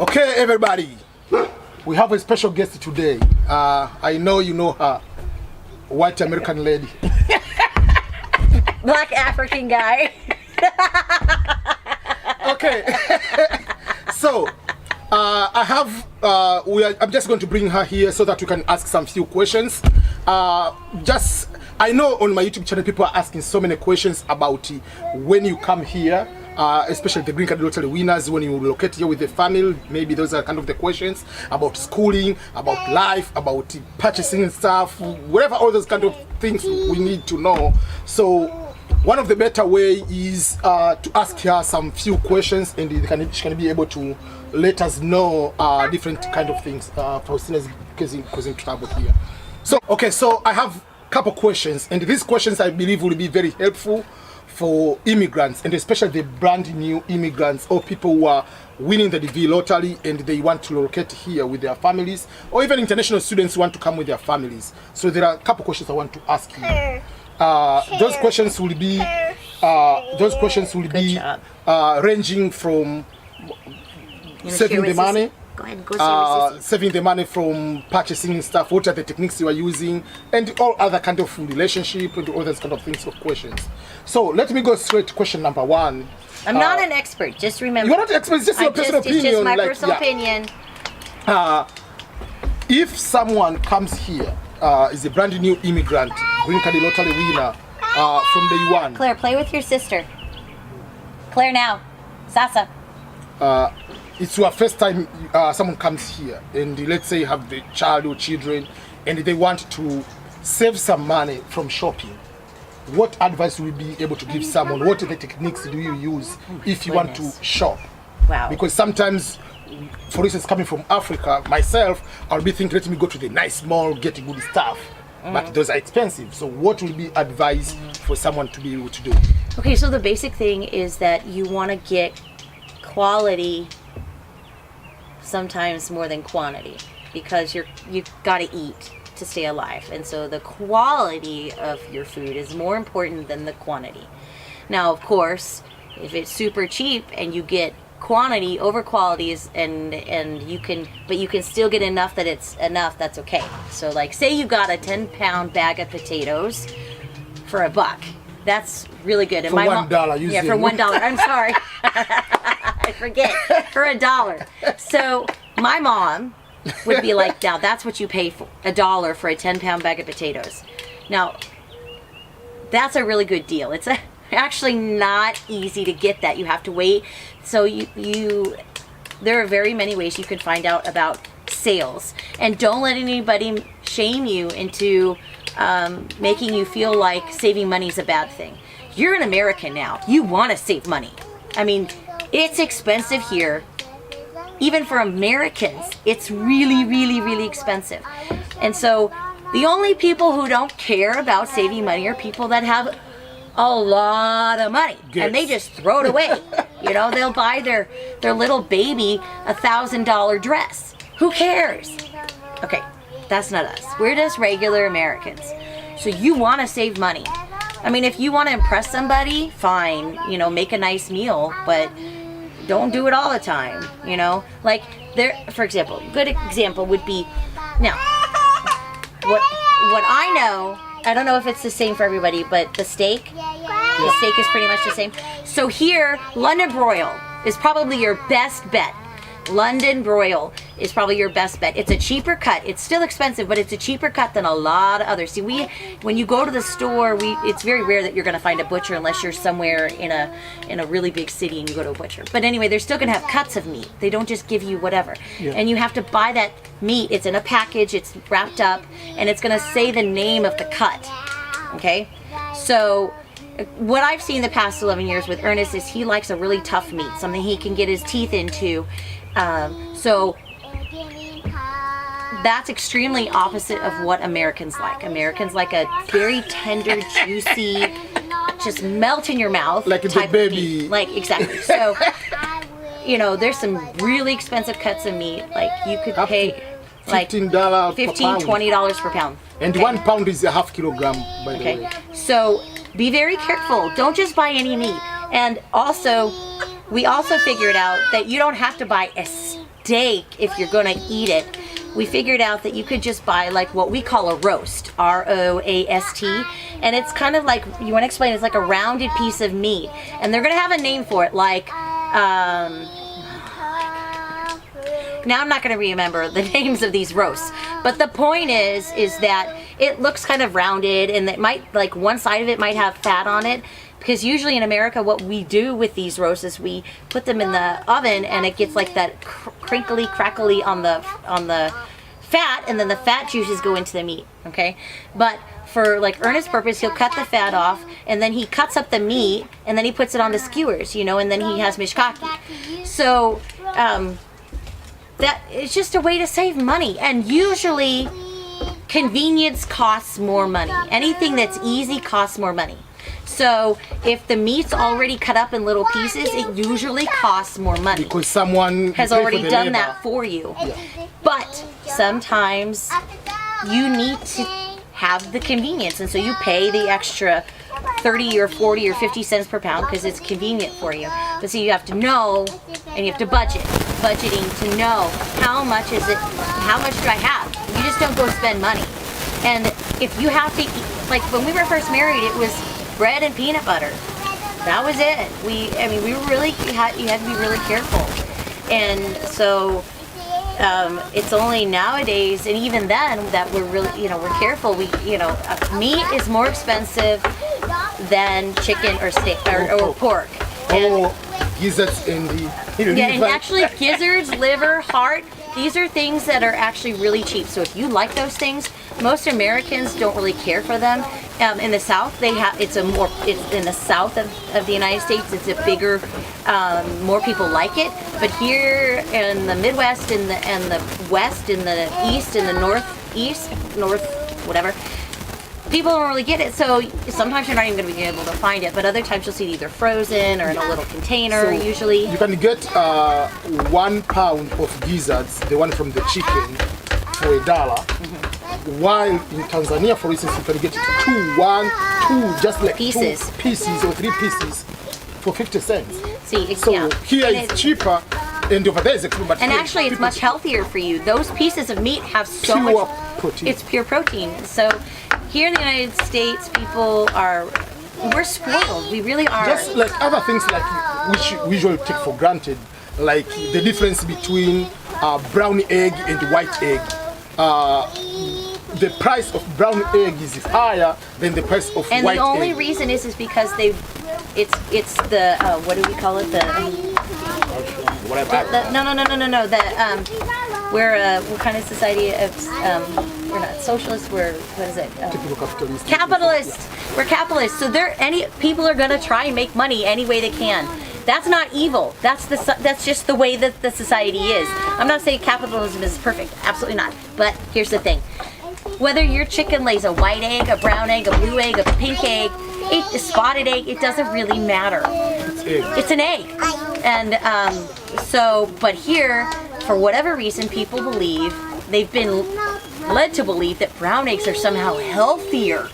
Okay, everybody, we have a special guest today. I know you know her, white American lady. Black African guy. Okay, so I'm just going to bring her here so that we can ask some few questions. I know on my YouTube channel people are asking so many questions about when you come here, especially the green card lottery winners, when you locate here with the family. Maybe those are kind of the questions about schooling, about life, about purchasing stuff, whatever, all those kind of things we need to know. So one of the better way is to ask her some few questions, and she can be able to let us know different kind of things for sinners causing trouble here. So okay, so I have a couple questions, and these questions I believe will be very helpful for immigrants, and especially the brand new immigrants or people who are winning the DV lottery and they want to locate here with their families, or even international students who want to come with their families. So there are a couple questions I want to ask you. Those questions will be ranging from saving the money. Go ahead and go saving the money from purchasing stuff, what are the techniques you are using, and all other kind of relationship and all those kind of things of questions. So let me go straight to question number one. I'm not an expert, just remember. You're not an expert, it's just your personal opinion. It's just my personal opinion. If someone comes here, is a brand new immigrant, green card lottery winner from day one. Claire, play with your sister. Claire now. Sasa. It's your first time someone comes here, and let's say you have the child or children, and they want to save some money from shopping. What advice will you be able to give someone? What are the techniques do you use if you want to shop? Wow. Because sometimes, for instance, coming from Africa, myself, I'll be thinking, let me go to the nice mall, get good stuff. But those are expensive. So what will be advice for someone to be able to do? Okay, so the basic thing is that you want to get quality sometimes more than quantity, because you've got to eat to stay alive, and so the quality of your food is more important than the quantity. Now, of course, if it's super cheap and you get quantity over qualities, and you can still get enough that it's enough, that's okay. So like, say you got a 10-pound bag of potatoes for $1. That's really good. And for $1, yeah, for $1. I'm sorry. I forget. For $1. So my mom would be like, now that's what you pay for, $1 for a 10-pound bag of potatoes. Now, that's a really good deal. It's actually not easy to get that. You have to wait. So there are very many ways you can find out about sales. And don't let anybody shame you into making you feel like saving money is a bad thing. You're an American now. You want to save money. I mean, it's expensive here. Even for Americans, it's really, really, really expensive. And so the only people who don't care about saving money are people that have a lot of money. Yes. And they just throw it away. You know, they'll buy their little baby a $1,000 dress. Who cares? Okay, that's not us. We're just regular Americans. So you want to save money. I mean, if you want to impress somebody, fine, you know, make a nice meal, but don't do it all the time, you know? Like, for example, a good example would be, now, what I know, I don't know if it's the same for everybody, but the steak is pretty much the same. So here, London broil is probably your best bet. London broil is probably your best bet. It's a cheaper cut. It's still expensive, but it's a cheaper cut than a lot of others. See, when you go to the store, it's very rare that you're going to find a butcher unless you're somewhere in a really big city and you go to a butcher. But anyway, they're still going to have cuts of meat. They don't just give you whatever. Yeah. And you have to buy that meat. It's in a package. It's wrapped up, and it's going to say the name of the cut. Okay? So what I've seen the past 11 years with Ernest is he likes a really tough meat, something he can get his teeth into. So that's extremely opposite of what Americans like. Americans like a very tender, juicy, just melt in your mouth like type a baby. Of meat. Like, exactly. So, you know, there's some really expensive cuts of meat. Like, you could pay like $15 $20 per pound. And okay. 1 pound is a half kilogram, by the way. So be very careful. Don't just buy any meat. And also, we also figured out that you don't have to buy steak, if you're gonna eat it, we figured out that you could just buy like what we call a roast, R-O-A-S-T, and it's kind of like, you want to explain, it's like a rounded piece of meat, and they're gonna have a name for it, like now I'm not going to remember the names of these roasts, but the point is that it looks kind of rounded, and it might, like, one side of it might have fat on it, because usually in America what we do with these roasts is we put them in the oven and it gets like that crinkly, crackly on the fat, and then the fat juices go into the meat, okay? But for like Ernest's purpose, he'll cut the fat off, and then he cuts up the meat, and then he puts it on the skewers, you know, and then he has mishkaki. So that it's just a way to save money, and usually convenience costs more money. Anything that's easy costs more money. So if the meat's already cut up in little pieces, it usually costs more money because someone has already done that for you. Yeah. But sometimes you need to have the convenience, and so you pay the extra 30 or 40 or 50 cents per pound because it's convenient for you. But so you have to know, and you have to budgeting to know how much is it, how much do I have. You just don't go spend money. And if you have to eat, like when we were first married, it was bread and peanut butter. That was it. We were really, you had to be really careful. And so it's only nowadays, and even then, that we're really, we're careful. Meat is more expensive than chicken or steak or pork. And gizzards in the yeah, and actually gizzards, liver, heart, these are things that are actually really cheap. So if you like those things, most Americans don't really care for them. In the South, it's in the South of the United States, it's a bigger, more people like it. But here in the Midwest, and the West, in the East, in the Northeast, whatever, people don't really get it. So sometimes you're not even going to be able to find it, but other times you'll see it either frozen or in a little container. So usually you can get 1 pound of gizzards, the one from the chicken, for $1. Mm-hmm. While in Tanzania, for instance, you can get two just like pieces. 2 pieces or 3 pieces for 50 cents. See, so here it's cheaper, and over there is expensive. But actually, it's much healthier for you. Those pieces of meat have so much protein. It's pure protein. So here in the United States, we're spoiled. We really are. Just like other things like which we usually take for granted, like the difference between brown egg and white egg. The price of brown egg is higher than the price of white egg. And the only reason is because it's the what do we call it? We're kind of society of we're not socialist. We're what is it? Typical capitalist. Capitalists. We're capitalists. So people are gonna try and make money any way they can. That's not evil. That's just the way that the society is. I'm not saying capitalism is perfect. Absolutely not. But here's the thing. Whether your chicken lays a white egg, a brown egg, a blue egg, a pink egg, a spotted egg, it doesn't really matter. It's an egg. And but here, for whatever reason, people believe, they've been led to believe that brown eggs are somehow healthier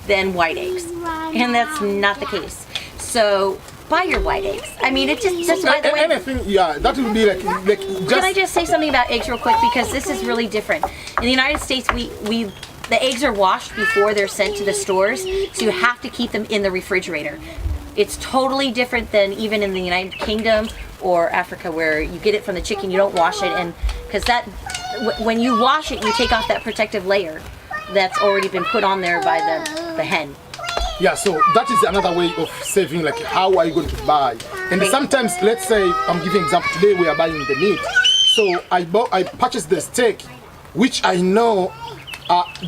than white eggs. And that's not the case. So buy your white eggs. I mean, it just by the way. Anything, yeah, that would be like just. Can I just say something about eggs real quick, because this is really different. In the United States, the eggs are washed before they're sent to the stores, so you have to keep them in the refrigerator. It's totally different than even in the United Kingdom or Africa, where you get it from the chicken, you don't wash it, and because when you wash it, you take off that protective layer that's already been put on there by the hen. Yeah, so that is another way of saving, like how are you going to buy? And sometimes, let's say, I'm giving an example, today we are buying the meat. So I purchased the steak, which I know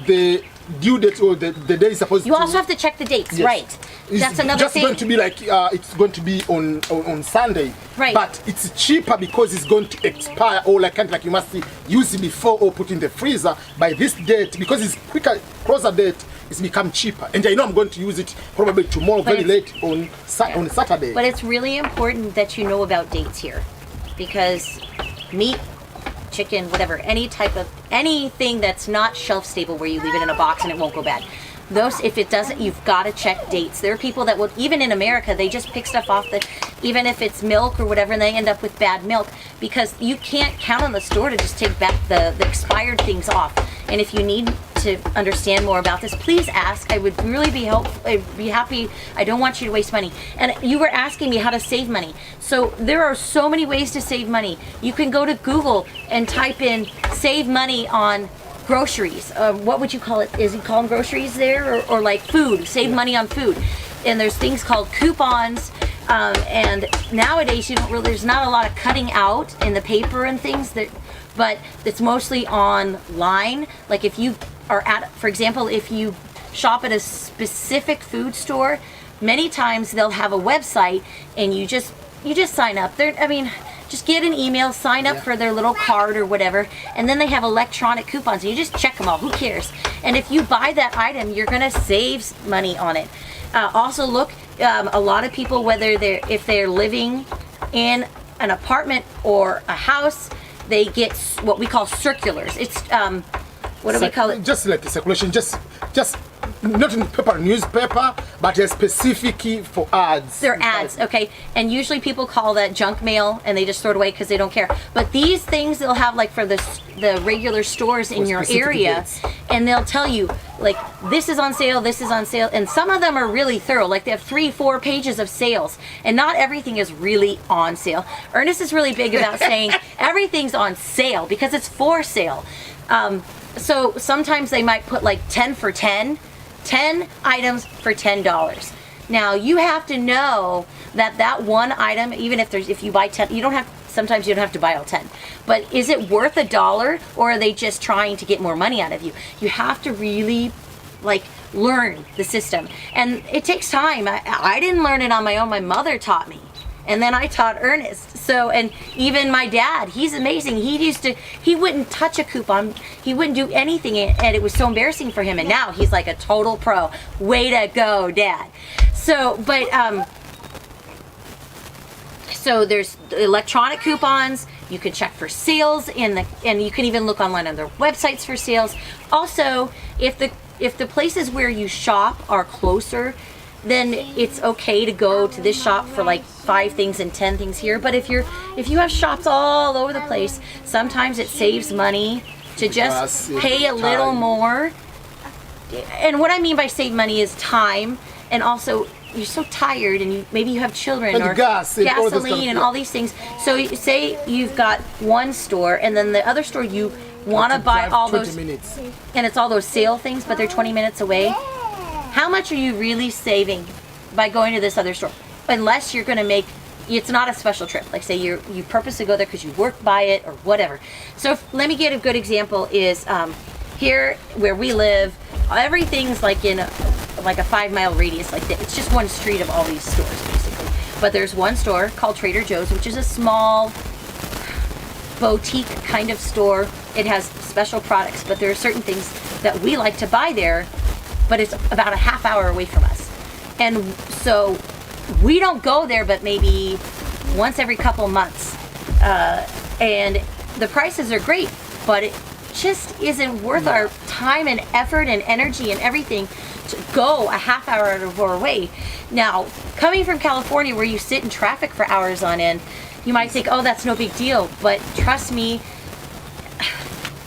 the due date or the day is supposed to. You also have to check the dates, yes. Right? That's another thing. It's going to be like, it's going to be on Sunday. Right. But it's cheaper because it's going to expire, or like you must use it before or put in the freezer by this date, because it's quicker, closer date. It's become cheaper, and I know I'm going to use it probably tomorrow, very late on Saturday. But it's really important that you know about dates here, because meat, chicken, whatever, anything that's not shelf stable where you leave it in a box and it won't go bad. those, if it doesn't, you've got to check dates. There are people that will, even in America, they just pick stuff off that, even if it's milk or whatever, and they end up with bad milk because you can't count on the store to just take back the expired things off. And if you need to understand more about this, please ask. I would really be helpful. I'd be happy. I don't want you to waste money. And you were asking me how to save money. So there are so many ways to save money. You can go to Google and type in save money on groceries. What would you call it? Is you call them groceries there, or like food? Save money on food. And there's things called coupons. And nowadays you don't really. There's not a lot of cutting out in the paper and things that, but it's mostly online. Like if you are at, for example, if you shop at a specific food store, many times they'll have a website, and you just sign up. Just get an email, sign up for their little card or whatever, and then they have electronic coupons. And you just check them all. Who cares? And if you buy that item, you're gonna save money on it. Also, look, a lot of people, if they're living in an apartment or a house, they get what we call circulars. It's what do we call it? Just like the circulation, just not in paper newspaper, but they're specific for ads. They're ads, okay. And usually people call that junk mail, and they just throw it away because they don't care. But these things they'll have like for the regular stores in your area, dates. And they'll tell you like this is on sale, this is on sale, and some of them are really thorough. Like they have 3-4 pages of sales, and not everything is really on sale. Ernest is really big about saying everything's on sale because it's for sale. So sometimes they might put like 10 for 10 items for $10. Now you have to know that one item, even if you buy 10, sometimes you don't have to buy all 10. But is it worth $1, or are they just trying to get more money out of you? You have to really learn the system, and it takes time. I didn't learn it on my own. My mother taught me. And then I taught Ernest. So, and even my dad, he's amazing. He wouldn't touch a coupon. He wouldn't do anything, and it was so embarrassing for him. And now he's like a total pro. Way to go, Dad. So, so there's electronic coupons. You can check for sales and you can even look online on their websites for sales. Also, if the places where you shop are closer, then it's okay to go to this shop for like 5 things and 10 things here. But if you have shops all over the place, sometimes it saves money to just pay a little more. And what I mean by save money is time, and also you're so tired, and maybe you have children, and or gasoline and all these things. So you say you've got one store, and then the other store you want to buy all 20 those minutes. And it's all those sale things, but they're 20 minutes away. How much are you really saving by going to this other store? Unless you're going to make, it's not a special trip. Like say you purposely go there because you work by it or whatever. So let me get a good example is here where we live, everything's like in a 5-mile radius like that. It's just one street of all these stores basically. But there's one store called Trader Joe's, which is a small boutique kind of store. It has special products, but there are certain things that we like to buy there, but it's about a half hour away from us. And so we don't go there but maybe once every couple months. And the prices are great, but it just isn't worth our time and effort and energy and everything to go a half hour away. Now, coming from California where you sit in traffic for hours on end, you might think, oh, that's no big deal. But trust me,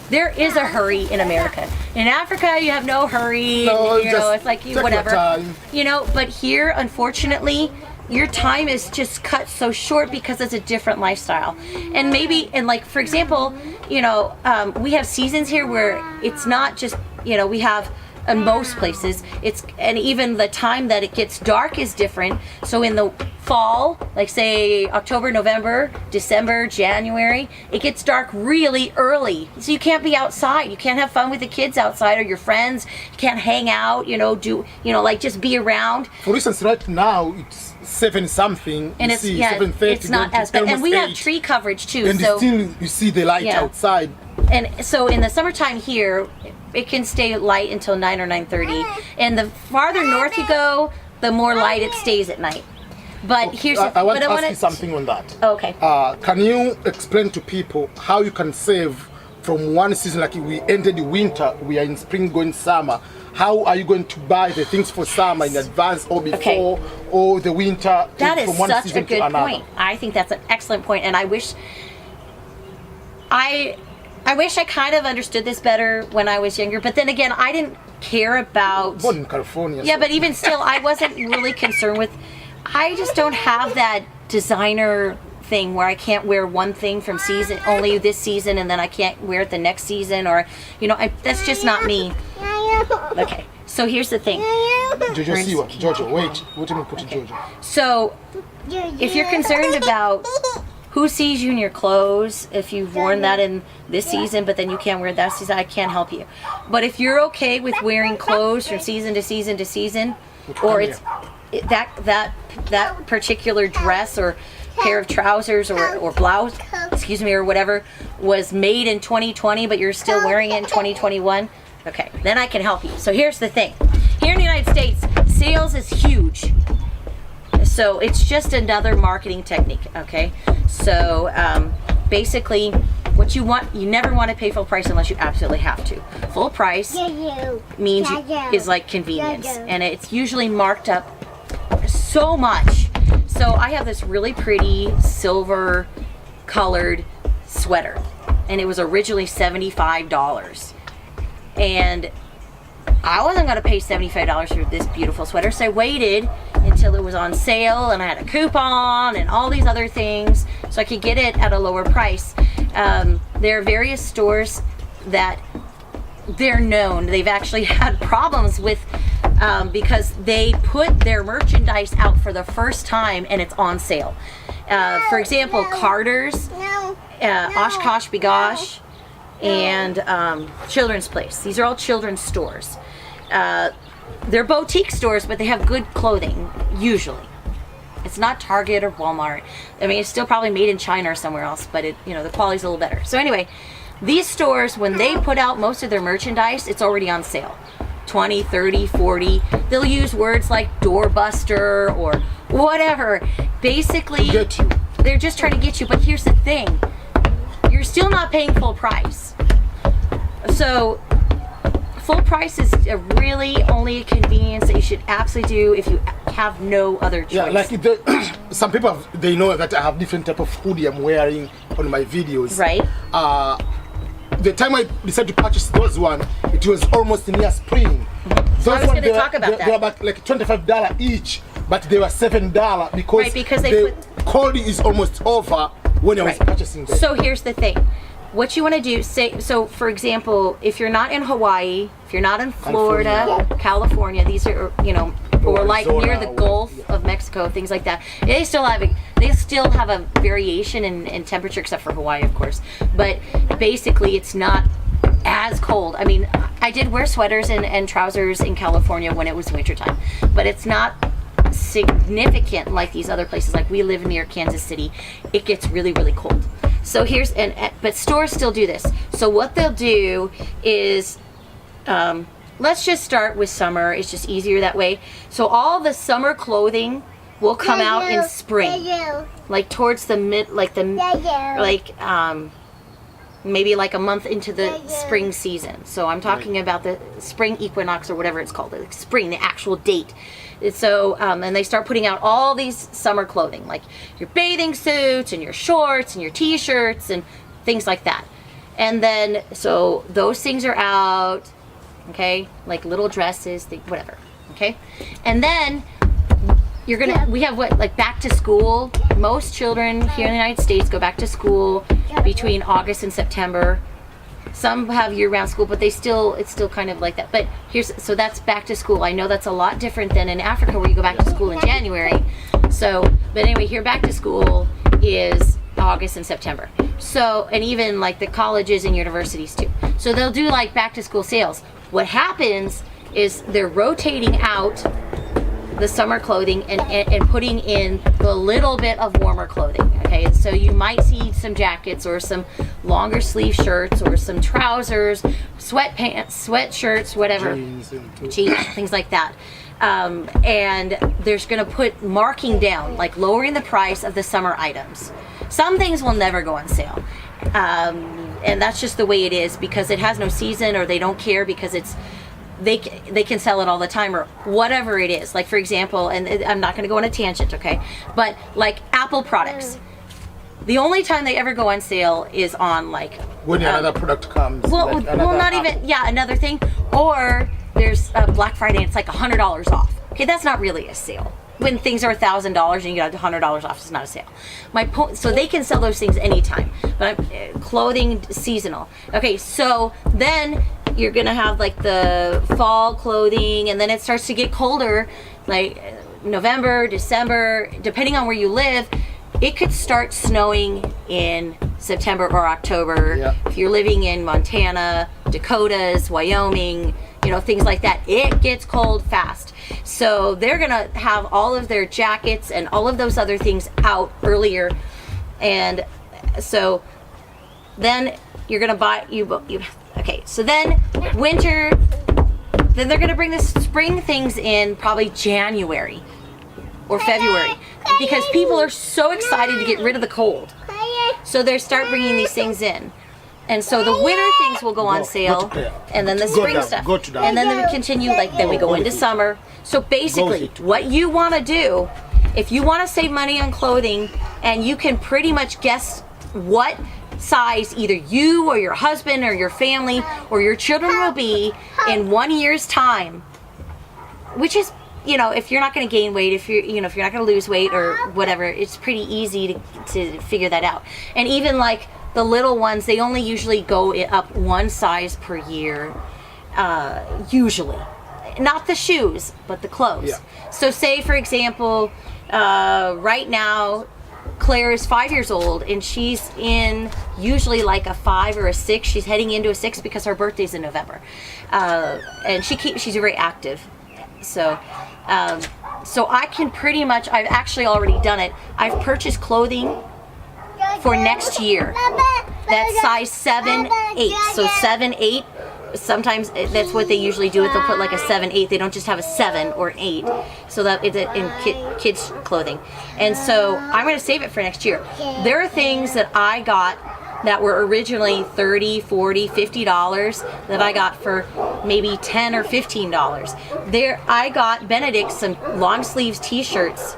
there is a hurry in America. In Africa, you have no hurry. No, it's like whatever. Time. But here, unfortunately, your time is just cut so short because it's a different lifestyle. And maybe, for example, we have seasons here where it's not just, we have in most places, and even the time that it gets dark is different. So in the fall, like say October, November, December, January, it gets dark really early. So you can't be outside. You can't have fun with the kids outside or your friends. You can't hang out, just be around. For instance, right now it's 7 something. And it's 7:30. It's not as bad. And we have tree coverage too. And so still you see the light outside. And so in the summertime here, it can stay light until 9 or 9:30. And the farther north you go, the more light it stays at night. But here's I want to ask you something on that. Okay. Can you explain to people how you can save from one season, like we ended the winter, we are in spring going summer, how are you going to buy the things for summer in advance or before or the winter? That is from one such a season to good another? point. I think that's an excellent point, and I wish I kind of understood this better when I was younger. But then again, I didn't care about. Born in California. Yeah, so. but even still, I wasn't really concerned with. I just don't have that designer thing where I can't wear one thing from season only this season, and then I can't wear it the next season, or that's just not me. Okay, so here's the thing. Jojo, see what? Jojo, wait. What do you mean put Jojo? So, if you're concerned about who sees you in your clothes, if you've worn that in this season, but then you can't wear it that season, I can't help you. But if you're okay with wearing clothes from season to season to season, or it's that particular dress or pair of trousers or blouse, or whatever, was made in 2020, but you're still wearing it in 2021, okay, then I can help you. So here's the thing. Here in the United States, sales is huge. So it's just another marketing technique, okay? So basically, what you never want to pay full price unless you absolutely have to. Full price means is like convenience, and it's usually marked up so much. So I have this really pretty silver colored sweater, and it was originally $75, and I wasn't going to pay $75 for this beautiful sweater, so I waited until it was on sale and I had a coupon and all these other things so I could get it at a lower price. There are various stores that they're known. They've actually had problems with because they put their merchandise out for the first time and it's on sale. For example, Carter's, Oshkosh B'gosh, and Children's Place. These are all children's stores. They're boutique stores, but they have good clothing, usually. It's not Target or Walmart. I mean, it's still probably made in China or somewhere else, but the quality's a little better. So anyway, these stores, when they put out most of their merchandise, it's already on sale. 20, 30, 40. They'll use words like doorbuster or whatever. Basically, they're just trying to get you. But here's the thing. You're still not paying full price. So full price is really only a convenience that you should absolutely do if you have no other choice. Yeah, like some people they know that I have different type of hoodie I'm wearing on my videos. Right. The time I decided to purchase those one, it was almost near spring. So I was going to talk about that. They were about like $25 each, but they were $7 because they the cold is almost over when I was purchasing them. So here's the thing. What you want to do, so for example, if you're not in Hawaii, if you're not in Florida, California, these are, or like near the Gulf of Mexico, things like that, they still have a variation in temperature, except for Hawaii, of course. But basically, it's not as cold. I mean, I did wear sweaters and trousers in California when it was wintertime, but it's not significant like these other places. Like we live near Kansas City, it gets really, really cold. So but stores still do this. So what they'll do is, let's just start with summer. It's just easier that way. So all the summer clothing will come out in spring, like towards the maybe like a month into the spring season. So I'm talking about the spring equinox or whatever it's called, the spring, the actual date. So, and they start putting out all these summer clothing, like your bathing suits and your shorts and your t-shirts and things like that. And then, so those things are out, okay? Like little dresses, whatever, okay? And then we have like back to school. Most children here in the United States go back to school between August and September. Some have year-round school, but it's still kind of like that. But so that's back to school. I know that's a lot different than in Africa where you go back to school in January. So, but anyway, here back to school is August and September. So, and even like the colleges and universities too. So they'll do like back to school sales. What happens is they're rotating out the summer clothing and putting in a little bit of warmer clothing. Okay, so you might see some jackets or some longer sleeve shirts or some trousers, sweatpants, sweatshirts, whatever, jeans, things like that. And there's going to put marking down, like lowering the price of the summer items. Some things will never go on sale. And that's just the way it is because it has no season, or they don't care because it's they can sell it all the time or whatever it is. Like for example, and I'm not going to go on a tangent, okay? But like Apple products, the only time they ever go on sale is on like when another product comes. Well, like not even another thing. Or there's Black Friday, and it's like $100 off. Okay, that's not really a sale. When things are $1,000 and you got $100 off, it's not a sale. So they can sell those things anytime. But clothing seasonal. Okay, so then you're gonna have like the fall clothing, and then it starts to get colder, like November, December, depending on where you live. It could start snowing in September or October. Yeah. If you're living in Montana, Dakotas, Wyoming, things like that, it gets cold fast. So they're gonna have all of their jackets and all of those other things out earlier. And so then you're gonna buy, okay, so then winter, then they're gonna bring the spring things in probably January or February, because people are so excited to get rid of the cold. So they start bringing these things in. And so the winter things will go on sale, and then the spring stuff. And then we continue, then we go into summer. So basically, what you want to do, if you want to save money on clothing, and you can pretty much guess what size either you or your husband or your family or your children will be in 1 year's time, which is, if you're not going to gain weight, if you're not going to lose weight or whatever, it's pretty easy to figure that out. And even like the little ones, they only usually go up one size per year, usually. Not the shoes, but the clothes. Yeah. So say, for example, right now, Claire is 5 years old, and she's in usually like a 5 or a 6. She's heading into a 6 because her birthday's in November. And she's very active. So I can pretty much, I've actually already done it. I've purchased clothing for next year. That's size 7, 8. So 7, 8. Sometimes that's what they usually do. They'll put like a 7, 8. They don't just have a 7 or 8. So that it's in kids clothing. And so I'm going to save it for next year. There are things that I got that were originally $30, $40, $50 that I got for maybe $10 or $15. I got Benedict some long sleeves t-shirts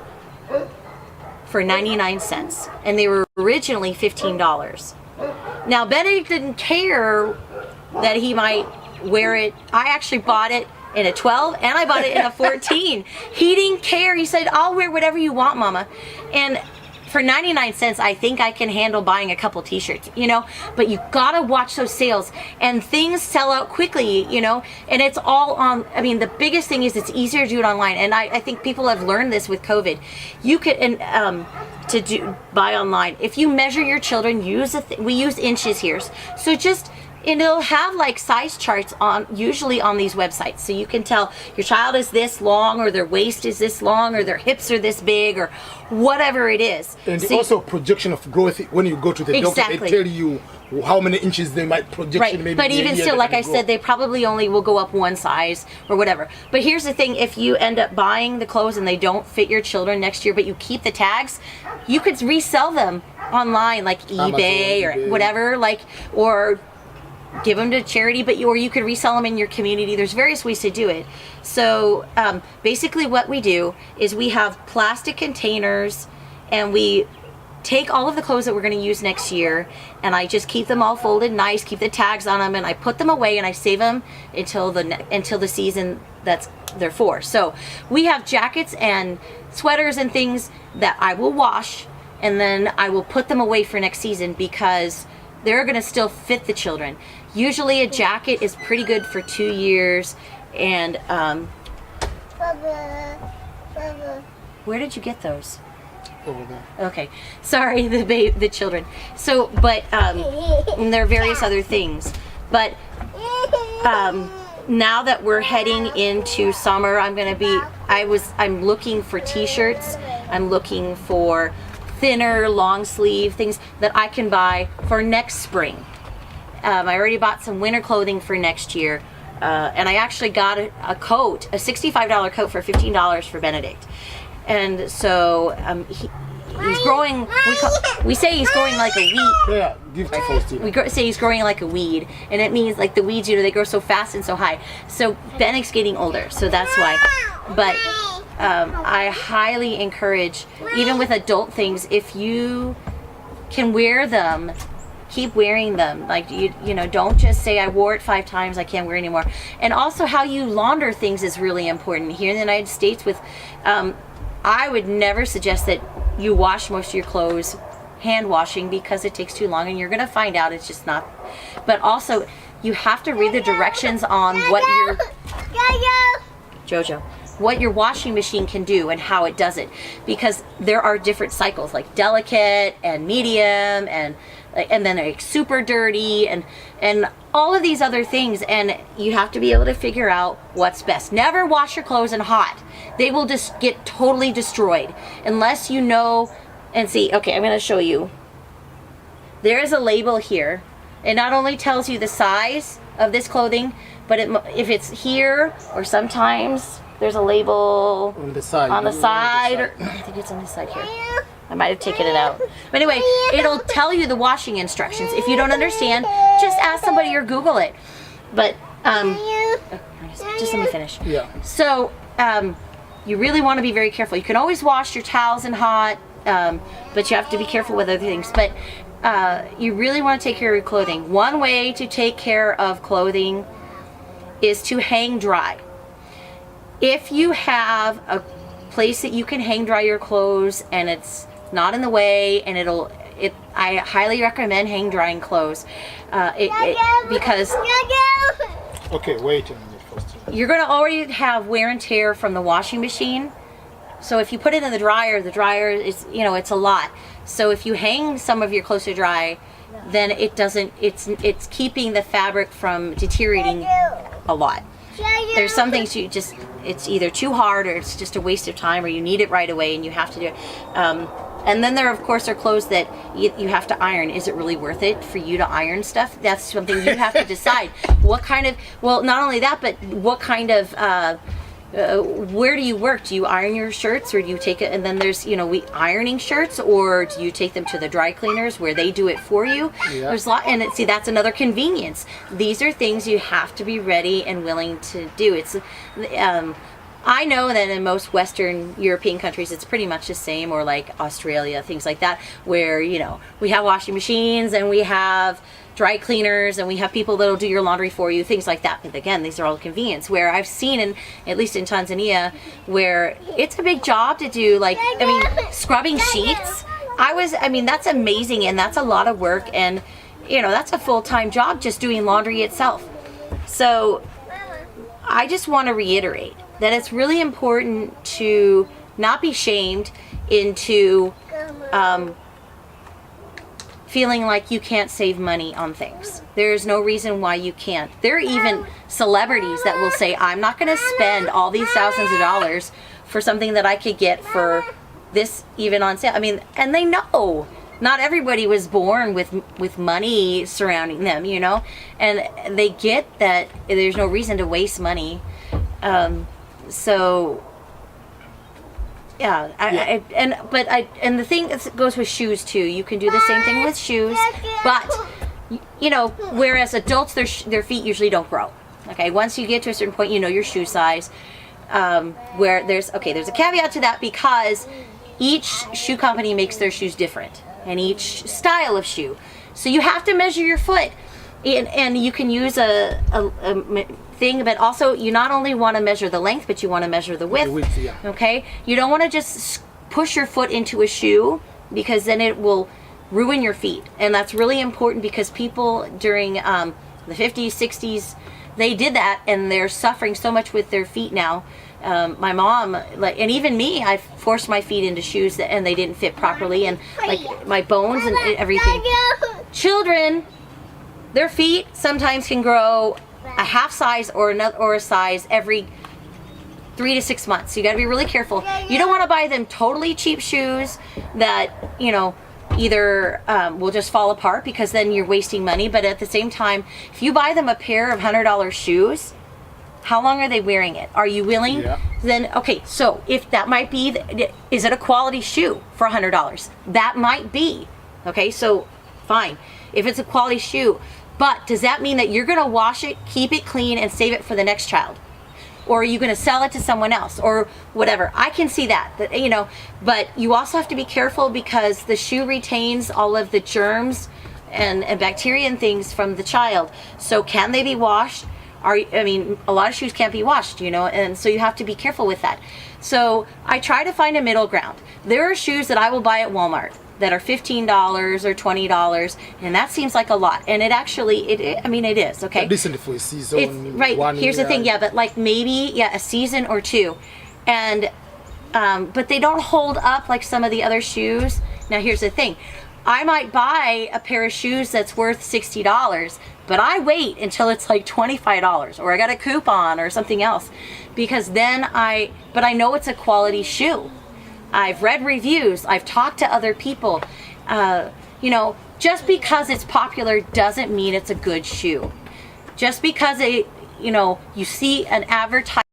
for 99 cents, and they were originally $15. Now Benedict didn't care that he might wear it. I actually bought it in a 12 and I bought it in a 14. He didn't care. He said, "I'll wear whatever you want, Mama." And for 99 cents, I think I can handle buying a couple t-shirts, but you gotta watch those sales, and things sell out quickly, and it's all on, the biggest thing is it's easier to do it online, and I think people have learned this with COVID. You could, buy online. If you measure your children, we use inches here, so and it'll have like size charts usually on these websites, so you can tell your child is this long, or their waist is this long, or their hips are this big, or whatever it is. And also projection of growth when you go to the doctor, they tell you how many inches they might projection. Maybe but even still, like I said, they probably only will go up one size or whatever. But here's the thing: if you end up buying the clothes and they don't fit your children next year, but you keep the tags, you could resell them online, like eBay or whatever, or give them to charity, or you could resell them in your community. There's various ways to do it. So basically what we do is we have plastic containers, and we take all of the clothes that we're going to use next year, and I just keep them all folded nice, keep the tags on them, and I put them away, and I save them until the season they're for. So we have jackets and sweaters and things that I will wash, and then I will put them away for next season because they're going to still fit the children. Usually a jacket is pretty good for 2 years. And where did you get those? Over there. Okay, sorry, the children. So, but and there are various other things. But now that we're heading into summer, I'm looking for t-shirts. I'm looking for thinner, long sleeve things that I can buy for next spring. I already bought some winter clothing for next year, and I actually got a coat, a $65 coat for $15 for Benedict. And so he's growing. We say he's growing like a weed. Yeah, give to Faustina. Say he's growing like a weed, and it means like the weeds, they grow so fast and so high. So Bennick's getting older, so that's why. But I highly encourage, even with adult things, if you can wear them, keep wearing them. Like you know, don't just say I wore it 5 times, I can't wear it anymore. And also how you launder things is really important. Here in the United States, with I would never suggest that you wash most of your clothes hand washing, because it takes too long, and you're gonna find out it's just not. But also, you have to read the directions on what what your washing machine can do and how it does it, because there are different cycles, like delicate and medium and then like super dirty and all of these other things, and you have to be able to figure out what's best. Never wash your clothes in hot. They will just get totally destroyed unless you know. And see, okay, I'm going to show you. There is a label here. It not only tells you the size of this clothing, but if it's here, or sometimes there's a label on the side. Or, I think it's on this side here. I might have taken it out. But anyway, it'll tell you the washing instructions. If you don't understand, just ask somebody or Google it. But just let me finish. Yeah. So you really want to be very careful. You can always wash your towels in hot, but you have to be careful with other things. But you really want to take care of your clothing. One way to take care of clothing is to hang dry. If you have a place that you can hang dry your clothes and it's not in the way, and I highly recommend hang drying clothes because okay, wait a minute first. You're going to already have wear and tear from the washing machine. So if you put it in the dryer is, it's a lot. So if you hang some of your clothes to dry, then it's keeping the fabric from deteriorating a lot. There's some things it's either too hard, or it's just a waste of time, or you need it right away and you have to do it. And then there, of course, are clothes that you have to iron. Is it really worth it for you to iron stuff? That's something you have to decide. What kind of, well, not only that, but what kind of, where do you work? Do you iron your shirts, or do you take it, and then there's, ironing shirts, or do you take them to the dry cleaners where they do it for you? Yeah. There's a lot, and see, that's another convenience. These are things you have to be ready and willing to do. It's, I know that in most Western European countries, it's pretty much the same, or like Australia, things like that, where, we have washing machines and we have dry cleaners and we have people that'll do your laundry for you, things like that. But again, these are all convenience. Where I've seen, at least in Tanzania, where it's a big job to do, scrubbing sheets. That's amazing, and that's a lot of work, and that's a full-time job just doing laundry itself. So I just want to reiterate that it's really important to not be shamed into feeling like you can't save money on things. There's no reason why you can't. There are even celebrities that will say, I'm not going to spend all these thousands of dollars for something that I could get for this even on sale. And they know not everybody was born with money surrounding them, and they get that there's no reason to waste money. So yeah, and the thing that goes with shoes too. You can do the same thing with shoes, but whereas adults, their feet usually don't grow. Okay, once you get to a certain point, your shoe size. Where there's a caveat to that, because each shoe company makes their shoes different, and each style of shoe. So you have to measure your foot, and you can use a thing, but also you not only want to measure the length, but you want to measure the width. Yeah. Okay, you don't want to just push your foot into a shoe, because then it will ruin your feet, and that's really important, because people during the 50s, 60s, they did that, and they're suffering so much with their feet now. My mom, and even me, I forced my feet into shoes and they didn't fit properly, and my bones and everything. Children, their feet sometimes can grow a half size or a size every 3 to 6 months. So you got to be really careful. You don't want to buy them totally cheap shoes that either will just fall apart, because then you're wasting money. But at the same time, if you buy them a pair of $100 shoes, How long are they wearing it? Are you willing? Yeah. Then, okay, so if that might be, is it a quality shoe for $100? That might be. Okay, so fine. If it's a quality shoe, but does that mean that you're going to wash it, keep it clean, and save it for the next child? Or are you going to sell it to someone else or whatever? I can see that, you know, but you also have to be careful because the shoe retains all of the germs and bacteria and things from the child. So can they be washed? I mean, a lot of shoes can't be washed, you know, and so you have to be careful with that. So I try to find a middle ground. There are shoes that I will buy at Walmart that are $15 or $20, and that seems like a lot. And it actually, I mean, it is, okay? Decent for a season. It's, right, here's the thing, yeah, but like maybe, yeah, a season or two. And, but they don't hold up like some of the other shoes. Now here's the thing. I might buy a pair of shoes that's worth $60, but I wait until it's like $25 or I got a coupon or something else, because then but I know it's a quality shoe. I've read reviews, I've talked to other people. You know, just because it's popular doesn't mean it's a good shoe. Just because you know, you see an advertisement